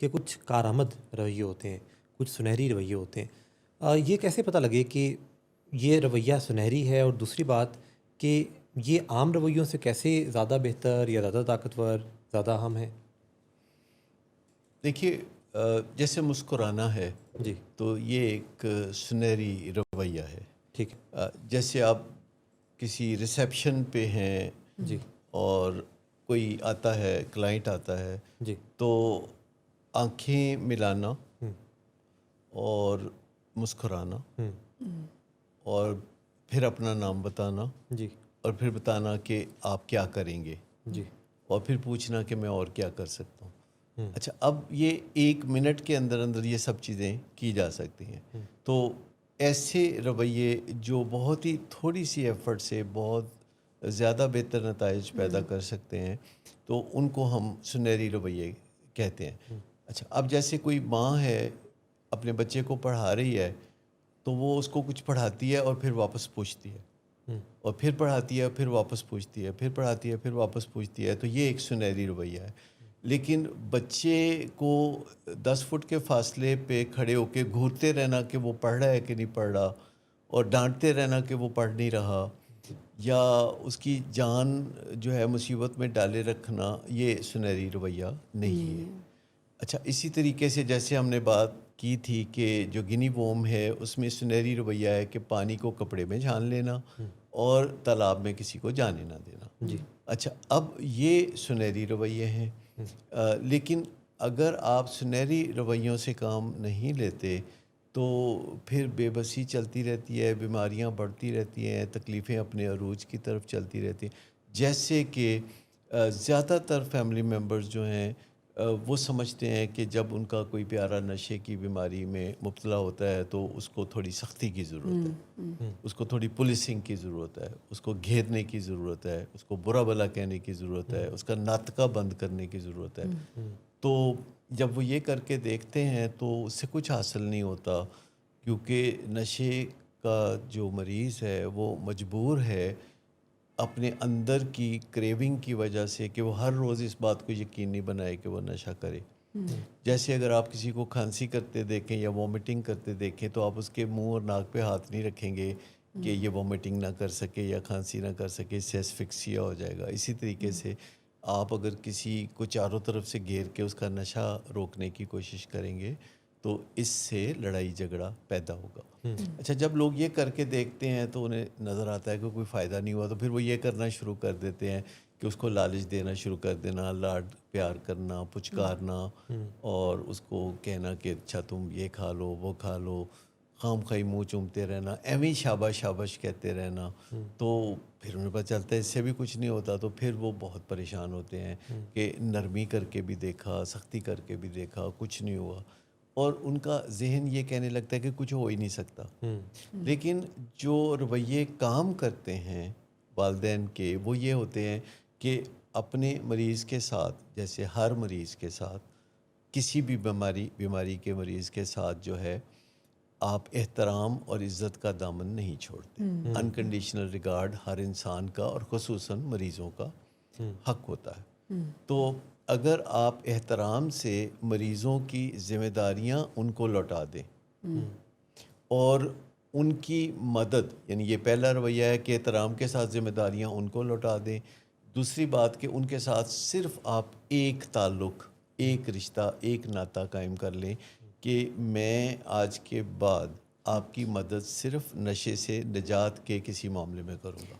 کہ کچھ کارآمد رویے ہوتے ہیں، کچھ سنہری رویے ہوتے ہیں۔ یہ کیسے پتہ لگے کہ یہ رویہ سنہری ہے، اور دوسری بات کہ یہ عام رویوں سے کیسے زیادہ بہتر یا زیادہ طاقتور، زیادہ اہم ہے؟ دیکھیے، جیسے مسکرانا ہے جی تو یہ ایک سنہری رویہ ہے۔ ٹھیک ہے۔ جیسے آپ کسی ریسیپشن پہ ہیں جی اور کوئی آتا ہے، کلائنٹ آتا ہے، جی تو آنکھیں ملانا ہوں اور مسکرانا ہوں اور پھر اپنا نام بتانا جی اور پھر بتانا کہ آپ کیا کریں گے، جی اور پھر پوچھنا کہ میں اور کیا کر سکتا ہوں۔ ہوں اچھا، اب یہ 1 منٹ کے اندر اندر یہ سب چیزیں کی جا سکتی ہیں۔ تو ایسے رویے جو بہت ہی تھوڑی سی ایفرٹ سے بہت زیادہ بہتر نتائج پیدا کر سکتے ہیں، تو ان کو ہم سنہری رویے کہتے ہیں۔ اچھا، اب جیسے کوئی ماں ہے اپنے بچے کو پڑھا رہی ہے، تو وہ اس کو کچھ پڑھاتی ہے اور پھر واپس پوچھتی ہے، اور پھر پڑھاتی ہے، پھر واپس پوچھتی ہے، پھر پڑھاتی ہے، پھر واپس پوچھتی ہے، تو یہ ایک سنہری رویہ ہے۔ لیکن بچے کو 10 فٹ کے فاصلے پہ کھڑے ہو کے گھورتے رہنا کہ وہ پڑھ رہا ہے کہ نہیں پڑھ رہا، اور ڈانٹتے رہنا کہ وہ پڑھ نہیں رہا، یا اس کی جان جو ہے مصیبت میں ڈالے رکھنا، یہ سنہری رویہ نہیں ہے۔ اچھا، اسی طریقے سے جیسے ہم نے بات کی تھی کہ جو گنی ووم ہے، اس میں سنہری رویہ ہے کہ پانی کو کپڑے میں چھان لینا اور تالاب میں کسی کو جانے نہ دینا۔ جی اچھا، اب یہ سنہری رویے ہیں۔ لیکن اگر آپ سنہری رویوں سے کام نہیں لیتے تو پھر بے بسی چلتی رہتی ہے، بیماریاں بڑھتی رہتی ہیں، تکلیفیں اپنے عروج کی طرف چلتی رہتی ہیں۔ جیسے کہ زیادہ تر فیملی ممبرز جو ہیں وہ سمجھتے ہیں کہ جب ان کا کوئی پیارا نشے کی بیماری میں مبتلا ہوتا ہے تو اس کو تھوڑی سختی کی ضرورت ہے، اس کو تھوڑی پولیسنگ کی ضرورت ہے، اس کو گھیرنے کی ضرورت ہے، اس کو برا بھلا کہنے کی ضرورت ہے، اس کا ناطقہ بند کرنے کی ضرورت ہے۔ تو جب وہ یہ کر کے دیکھتے ہیں تو اس سے کچھ حاصل نہیں ہوتا، کیونکہ نشے کا جو مریض ہے وہ مجبور ہے اپنے اندر کی کریونگ کی وجہ سے کہ وہ ہر روز اس بات کو یقینی بنائے کہ وہ نشہ کرے۔ جیسے اگر آپ کسی کو کھانسی کرتے دیکھیں یا وومٹنگ کرتے دیکھیں تو آپ اس کے منہ اور ناک پہ ہاتھ نہیں رکھیں گے کہ یہ وومٹنگ نہ کر سکے یا کھانسی نہ کر سکے، اس سے اسفکسیا ہو جائے گا۔ اسی طریقے سے آپ اگر کسی کو چاروں طرف سے گھیر کے اس کا نشہ روکنے کی کوشش کریں گے تو اس سے لڑائی جھگڑا پیدا ہوگا۔ اچھا، جب لوگ یہ کر کے دیکھتے ہیں تو انہیں نظر آتا ہے کہ کوئی فائدہ نہیں ہوا، تو پھر وہ یہ کرنا شروع کر دیتے ہیں کہ اس کو لالچ دینا شروع کر دینا، لاڈ پیار کرنا، پچکارنا، اور اس کو کہنا کہ اچھا تم یہ کھا لو، وہ کھا لو، خام خواہ منہ چومتے رہنا، ایویں شاباش شاباش کہتے رہنا۔ تو پھر انہیں پتہ چلتا ہے اس سے بھی کچھ نہیں ہوتا، تو پھر وہ بہت پریشان ہوتے ہیں کہ نرمی کر کے بھی دیکھا، سختی کر کے بھی دیکھا، کچھ نہیں ہوا، اور ان کا ذہن یہ کہنے لگتا ہے کہ کچھ ہو ہی نہیں سکتا۔ لیکن جو رویے کام کرتے ہیں والدین کے، وہ یہ ہوتے ہیں کہ اپنے مریض کے ساتھ، جیسے ہر مریض کے ساتھ، کسی بھی بیماری کے مریض کے ساتھ جو ہے، آپ احترام اور عزت کا دامن نہیں چھوڑتے۔ انکنڈیشنل ریگارڈ ہر انسان کا اور خصوصاً مریضوں کا حق ہوتا ہے۔ تو اگر آپ احترام سے مریضوں کی ذمہ داریاں ان کو لوٹا دیں اور ان کی مدد، یعنی یہ پہلا رویہ ہے کہ احترام کے ساتھ ذمہ داریاں ان کو لوٹا دیں۔ دوسری بات کہ ان کے ساتھ صرف آپ ایک تعلق، ایک رشتہ، ایک ناطہ قائم کر لیں کہ میں آج کے بعد آپ کی مدد صرف نشے سے نجات کے کسی معاملے میں کروں گا۔